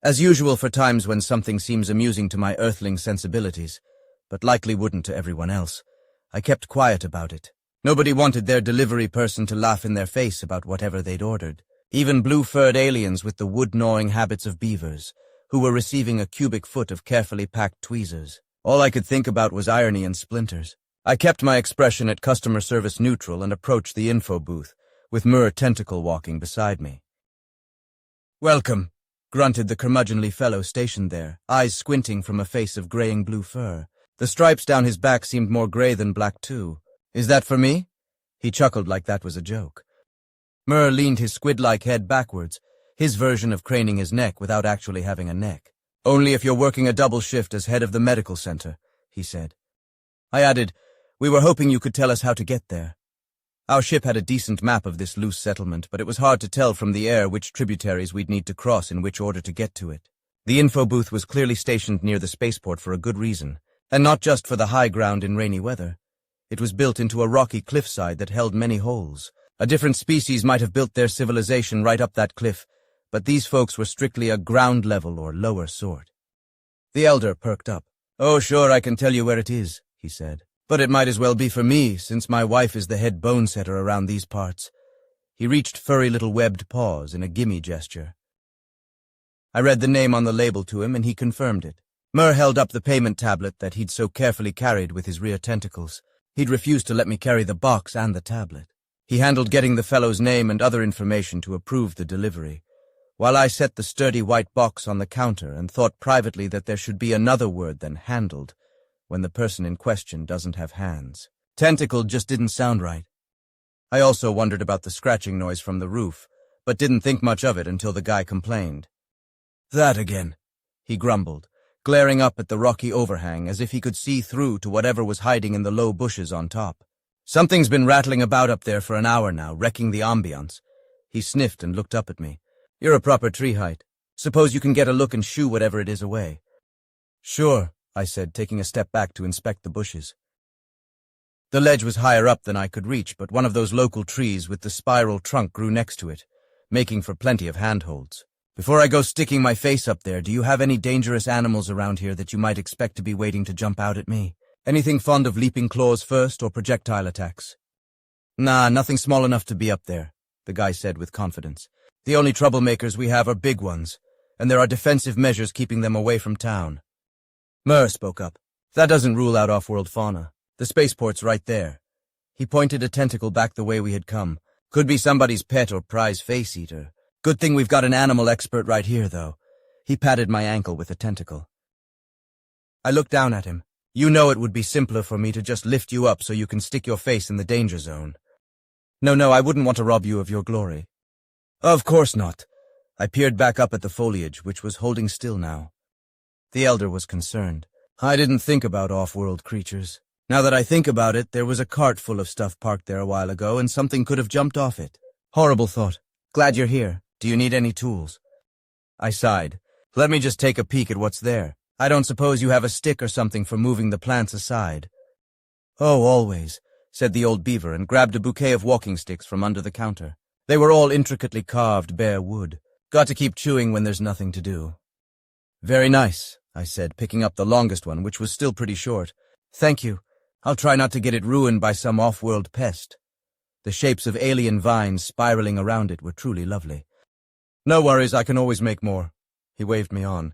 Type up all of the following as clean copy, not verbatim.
As usual for times when something seems amusing to my earthling sensibilities, but likely wouldn't to everyone else. I kept quiet about it. Nobody wanted their delivery person to laugh in their face about whatever they'd ordered. Even blue-furred aliens with the wood-gnawing habits of beavers, who were receiving a cubic foot of carefully packed tweezers. All I could think about was irony and splinters. I kept my expression at customer service neutral and approached the info booth, with Mur tentacle walking beside me. "Welcome," grunted the curmudgeonly fellow stationed there, eyes squinting from a face of graying blue fur. The stripes down his back seemed more gray than black too. "Is that for me?" He chuckled like that was a joke. Mur leaned his squid-like head backwards, his version of craning his neck without actually having a neck. "Only if you're working a double shift as head of the medical center," he said. I added, "We were hoping you could tell us how to get there." Our ship had a decent map of this loose settlement, but it was hard to tell from the air which tributaries we'd need to cross in which order to get to it. The info booth was clearly stationed near the spaceport for a good reason, and not just for the high ground in rainy weather. It was built into a rocky cliffside that held many holes. A different species might have built their civilization right up that cliff, but these folks were strictly a ground-level or lower sort. The elder perked up. "Oh, sure, I can tell you where it is," he said. "But it might as well be for me, since my wife is the head bone-setter around these parts." He reached furry little webbed paws in a gimme gesture. I read the name on the label to him, and he confirmed it. Mur held up the payment tablet that he'd so carefully carried with his rear tentacles. He'd refused to let me carry the box and the tablet. He handled getting the fellow's name and other information to approve the delivery, while I set the sturdy white box on the counter and thought privately that there should be another word than handled when the person in question doesn't have hands. Tentacled just didn't sound right. I also wondered about the scratching noise from the roof, but didn't think much of it until the guy complained. "That again," he grumbled, glaring up at the rocky overhang as if he could see through to whatever was hiding in the low bushes on top. "Something's been rattling about up there for an hour now, wrecking the ambiance." He sniffed and looked up at me. "You're a proper tree height. Suppose you can get a look and shoo whatever it is away." "Sure," I said, taking a step back to inspect the bushes. The ledge was higher up than I could reach, but one of those local trees with the spiral trunk grew next to it, making for plenty of handholds. "Before I go sticking my face up there, do you have any dangerous animals around here that you might expect to be waiting to jump out at me? Anything fond of leaping claws first or projectile attacks?" "Nah, nothing small enough to be up there," the guy said with confidence. "The only troublemakers we have are big ones, and there are defensive measures keeping them away from town." Mur spoke up. "That doesn't rule out off-world fauna. The spaceport's right there." He pointed a tentacle back the way we had come. "Could be somebody's pet or prize face-eater. Good thing we've got an animal expert right here, though." He patted my ankle with a tentacle. I looked down at him. "You know it would be simpler for me to just lift you up so you can stick your face in the danger zone." No, I wouldn't want to rob you of your glory." "Of course not." I peered back up at the foliage, which was holding still now. The elder was concerned. "I didn't think about off-world creatures. Now that I think about it, there was a cart full of stuff parked there a while ago, and something could have jumped off it. Horrible thought. Glad you're here. Do you need any tools?" I sighed. "Let me just take a peek at what's there. I don't suppose you have a stick or something for moving the plants aside?" "Oh, always," said the old beaver and grabbed a bouquet of walking sticks from under the counter. They were all intricately carved bare wood. Got to keep chewing when there's nothing to do. "Very nice," I said, picking up the longest one, which was still pretty short. "Thank you. I'll try not to get it ruined by some off-world pest." The shapes of alien vines spiraling around it were truly lovely. "No worries, I can always make more." He waved me on.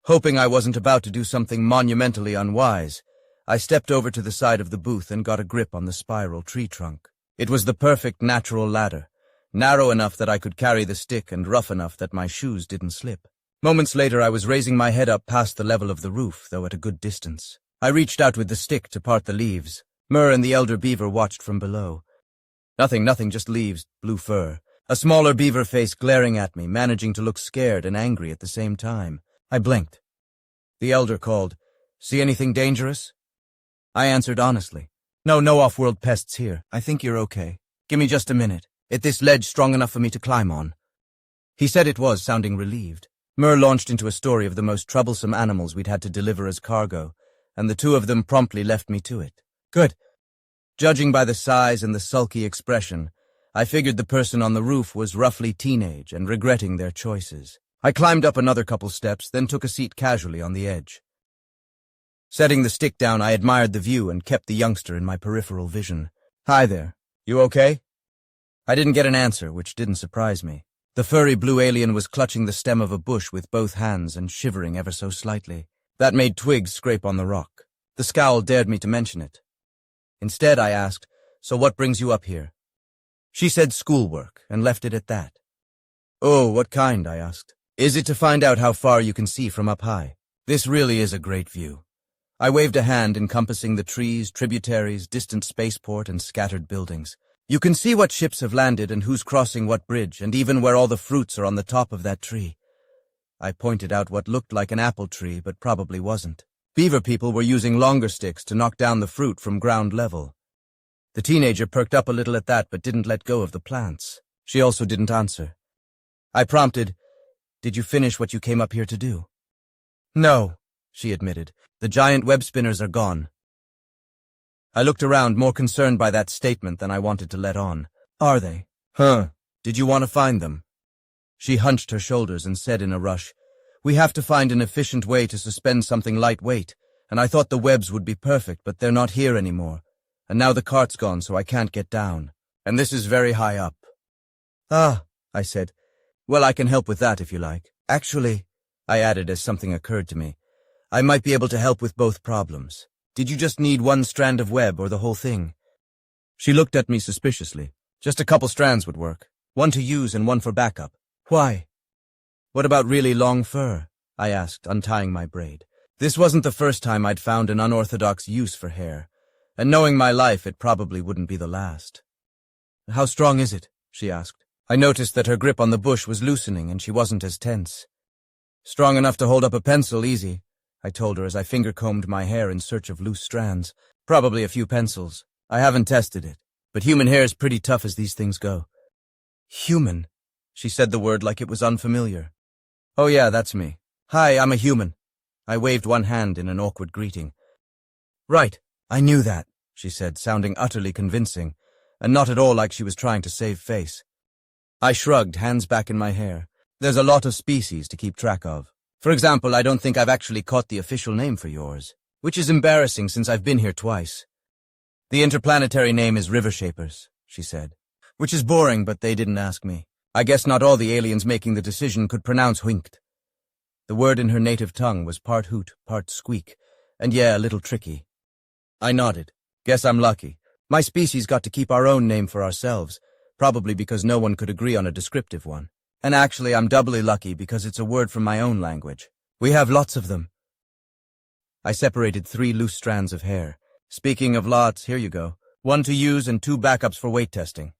Hoping I wasn't about to do something monumentally unwise, I stepped over to the side of the booth and got a grip on the spiral tree trunk. It was the perfect natural ladder, narrow enough that I could carry the stick and rough enough that my shoes didn't slip. Moments later, I was raising my head up past the level of the roof, though at a good distance. I reached out with the stick to part the leaves. Mur and the elder beaver watched from below. Nothing, just leaves, blue fur. A smaller beaver face glaring at me, managing to look scared and angry at the same time. I blinked. The elder called, "See anything dangerous?" I answered honestly, No off-world pests here. I think you're okay. Give me just a minute. Is this ledge strong enough for me to climb on?" He said it was, sounding relieved. Mur launched into a story of the most troublesome animals we'd had to deliver as cargo, and the two of them promptly left me to it. Good. Judging by the size and the sulky expression, I figured the person on the roof was roughly teenage and regretting their choices. I climbed up another couple steps, then took a seat casually on the edge. Setting the stick down, I admired the view and kept the youngster in my peripheral vision. "Hi there. You okay?" I didn't get an answer, which didn't surprise me. The furry blue alien was clutching the stem of a bush with both hands and shivering ever so slightly. That made twigs scrape on the rock. The scowl dared me to mention it. Instead, I asked, "So what brings you up here?" She said schoolwork, and left it at that. "Oh, what kind?" I asked. "Is it to find out how far you can see from up high? This really is a great view." I waved a hand encompassing the trees, tributaries, distant spaceport, and scattered buildings. "You can see what ships have landed and who's crossing what bridge, and even where all the fruits are on the top of that tree." I pointed out what looked like an apple tree, but probably wasn't. Beaver people were using longer sticks to knock down the fruit from ground level. The teenager perked up a little at that, but didn't let go of the plants. She also didn't answer. I prompted, "Did you finish what you came up here to do?" "No," she admitted. "The giant web spinners are gone." I looked around, more concerned by that statement than I wanted to let on. "Are they?" "Huh. Did you want to find them?" She hunched her shoulders and said in a rush, "We have to find an efficient way to suspend something lightweight, and I thought the webs would be perfect, but they're not here anymore. And now the cart's gone, so I can't get down. And this is very high up." "Ah," I said. "Well, I can help with that if you like. Actually," I added as something occurred to me, "I might be able to help with both problems. Did you just need one strand of web or the whole thing?" She looked at me suspiciously. "Just a couple strands would work. One to use and one for backup." "Why?" "What about really long fur?" I asked, untying my braid. This wasn't the first time I'd found an unorthodox use for hair, and knowing my life, it probably wouldn't be the last. "How strong is it?" she asked. I noticed that her grip on the bush was loosening and she wasn't as tense. "Strong enough to hold up a pencil, easy," I told her as I finger-combed my hair in search of loose strands. "Probably a few pencils. I haven't tested it, but human hair is pretty tough as these things go." "Human?" She said the word like it was unfamiliar. "Oh yeah, that's me. Hi, I'm a human." I waved one hand in an awkward greeting. "Right, I knew that," she said, sounding utterly convincing, and not at all like she was trying to save face. I shrugged, hands back in my hair. "There's a lot of species to keep track of. For example, I don't think I've actually caught the official name for yours, which is embarrassing since I've been here twice." "The interplanetary name is River Shapers," she said, "which is boring, but they didn't ask me. I guess not all the aliens making the decision could pronounce Hwinkt." The word in her native tongue was part hoot, part squeak, and yeah, a little tricky. I nodded. "Guess I'm lucky. My species got to keep our own name for ourselves, probably because no one could agree on a descriptive one. And actually, I'm doubly lucky because it's a word from my own language. We have lots of them." I separated 3 loose strands of hair. "Speaking of lots, here you go. 1 to use and 2 backups for weight testing."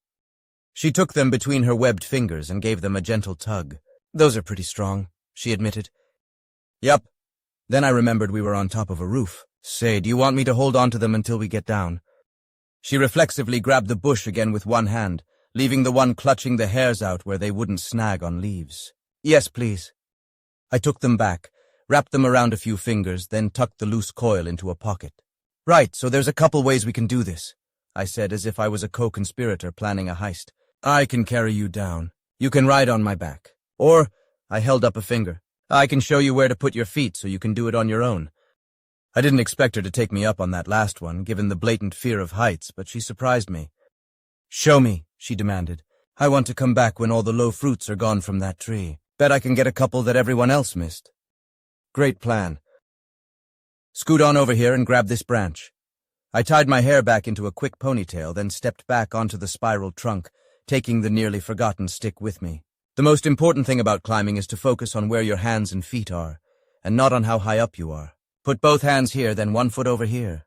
She took them between her webbed fingers and gave them a gentle tug. "Those are pretty strong," she admitted. "Yup." Then I remembered we were on top of a roof. "Say, do you want me to hold on to them until we get down?" She reflexively grabbed the bush again with one hand, leaving the one clutching the hairs out where they wouldn't snag on leaves. "Yes, please." I took them back, wrapped them around a few fingers, then tucked the loose coil into a pocket. "Right, so there's a couple ways we can do this," I said as if I was a co-conspirator planning a heist. "I can carry you down. You can ride on my back. Or," I held up a finger, "I can show you where to put your feet so you can do it on your own." I didn't expect her to take me up on that last one, given the blatant fear of heights, but she surprised me. "Show me," she demanded. "I want to come back when all the low fruits are gone from that tree. Bet I can get a couple that everyone else missed." "Great plan. Scoot on over here and grab this branch." I tied my hair back into a quick ponytail, then stepped back onto the spiral trunk, taking the nearly forgotten stick with me. The most important thing about climbing is to focus on where your hands and feet are, and not on how high up you are. Put both hands here, then 1 foot over here.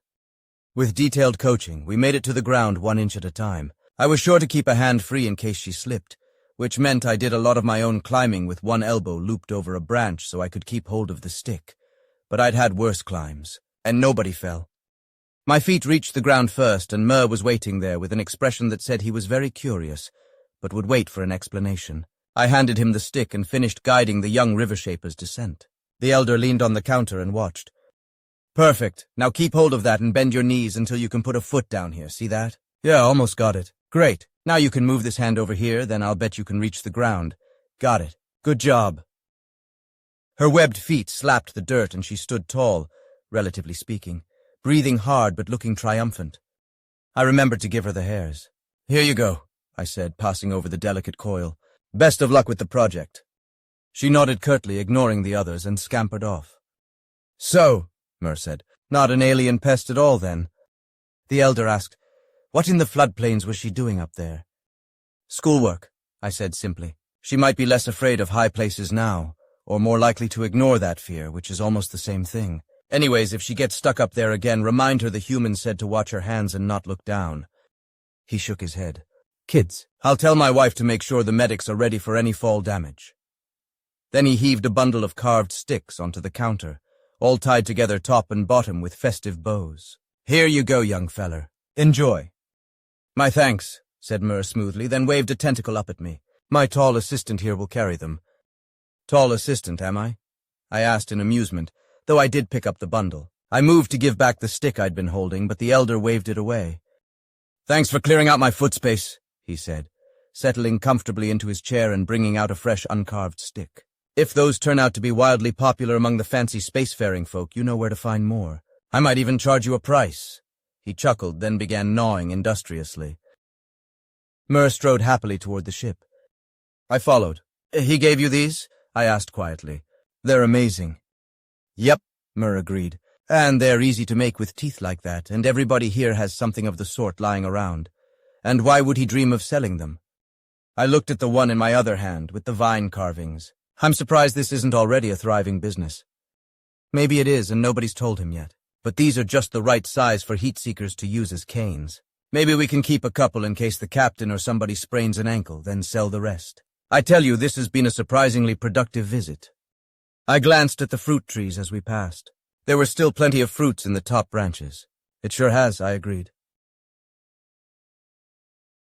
With detailed coaching, we made it to the ground 1 inch at a time. I was sure to keep a hand free in case she slipped, which meant I did a lot of my own climbing with one elbow looped over a branch so I could keep hold of the stick. But I'd had worse climbs, and nobody fell. My feet reached the ground first, and Mer was waiting there with an expression that said he was very curious, but would wait for an explanation. I handed him the stick and finished guiding the young river shaper's descent. The elder leaned on the counter and watched. "Perfect. Now keep hold of that and bend your knees until you can put a foot down here. See that? Yeah, almost got it. Great. Now you can move this hand over here, then I'll bet you can reach the ground. Got it. Good job." Her webbed feet slapped the dirt and she stood tall, relatively speaking, breathing hard but looking triumphant. I remembered to give her the hairs. "Here you go," I said, passing over the delicate coil. "Best of luck with the project." She nodded curtly, ignoring the others, and scampered off. "So," Mer said, "not an alien pest at all, then?" The elder asked, "What in the floodplains was she doing up there?" "Schoolwork," I said simply. "She might be less afraid of high places now, or more likely to ignore that fear, which is almost the same thing. Anyways, if she gets stuck up there again, remind her the human said to watch her hands and not look down." He shook his head. "Kids, I'll tell my wife to make sure the medics are ready for any fall damage." Then he heaved a bundle of carved sticks onto the counter, all tied together top and bottom with festive bows. "Here you go, young feller. Enjoy." "My thanks," said Mer smoothly, then waved a tentacle up at me. "My tall assistant here will carry them." "Tall assistant, am I?" I asked in amusement, though I did pick up the bundle. I moved to give back the stick I'd been holding, but the elder waved it away. "Thanks for clearing out my foot space," he said, settling comfortably into his chair and bringing out a fresh uncarved stick. "If those turn out to be wildly popular among the fancy spacefaring folk, you know where to find more. I might even charge you a price." He chuckled, then began gnawing industriously. Mer strode happily toward the ship. I followed. "He gave you these?" I asked quietly. "They're amazing." "Yep," Mer agreed. "And they're easy to make with teeth like that, and everybody here has something of the sort lying around. And why would he dream of selling them?" I looked at the one in my other hand, with the vine carvings. I'm surprised this isn't already a thriving business. Maybe it is, and nobody's told him yet. But these are just the right size for heat-seekers to use as canes. Maybe we can keep a couple in case the captain or somebody sprains an ankle, then sell the rest. I tell you, this has been a surprisingly productive visit. I glanced at the fruit trees as we passed. There were still plenty of fruits in the top branches. "It sure has," I agreed.